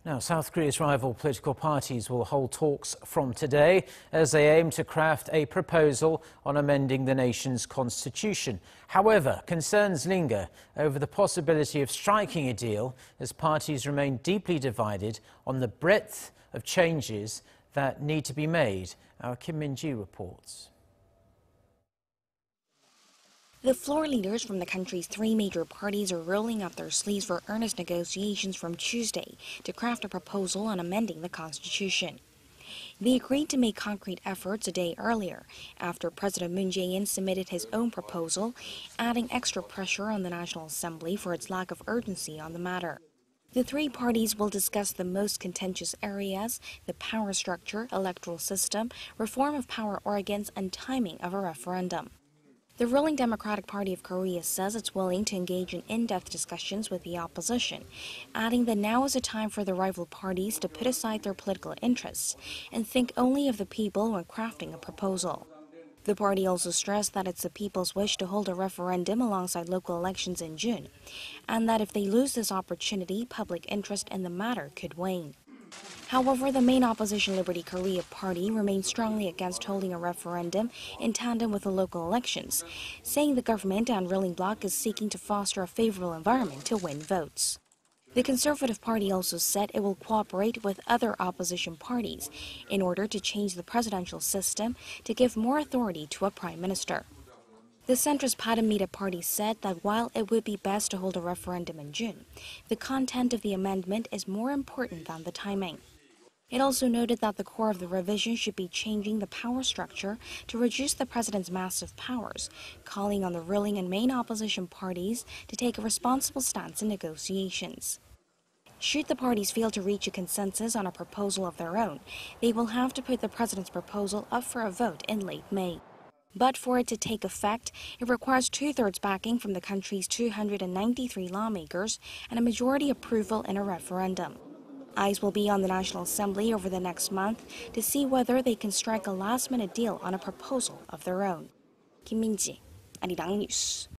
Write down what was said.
Now, South Korea's rival political parties will hold talks from today as they aim to craft a proposal on amending the nation's constitution. However, concerns linger over the possibility of striking a deal as parties remain deeply divided on the breadth of changes that need to be made. Our Kim Min-ji reports. The floor leaders from the country's three major parties are rolling up their sleeves for earnest negotiations from Tuesday to craft a proposal on amending the constitution. They agreed to make concrete efforts a day earlier after President Moon Jae-in submitted his own proposal, adding extra pressure on the National Assembly for its lack of urgency on the matter. The three parties will discuss the most contentious areas: the power structure, electoral system, reform of power organs, and timing of a referendum. The ruling Democratic Party of Korea says it's willing to engage in in-depth discussions with the opposition, adding that now is a time for the rival parties to put aside their political interests and think only of the people when crafting a proposal. The party also stressed that it's the people's wish to hold a referendum alongside local elections in June, and that if they lose this opportunity, public interest in the matter could wane. However, the main opposition Liberty Korea party remains strongly against holding a referendum in tandem with the local elections, saying the government and ruling bloc is seeking to foster a favorable environment to win votes. The Conservative Party also said it will cooperate with other opposition parties in order to change the presidential system to give more authority to a prime minister. The centrist Bareunmirae Party said that while it would be best to hold a referendum in June, the content of the amendment is more important than the timing. It also noted that the core of the revision should be changing the power structure to reduce the president's massive powers, calling on the ruling and main opposition parties to take a responsible stance in negotiations. Should the parties fail to reach a consensus on a proposal of their own, they will have to put the president's proposal up for a vote in late May. But for it to take effect, it requires two-thirds backing from the country's 293 lawmakers and a majority approval in a referendum. Eyes will be on the National Assembly over the next month to see whether they can strike a last-minute deal on a proposal of their own. Kim Min-ji, Arirang News.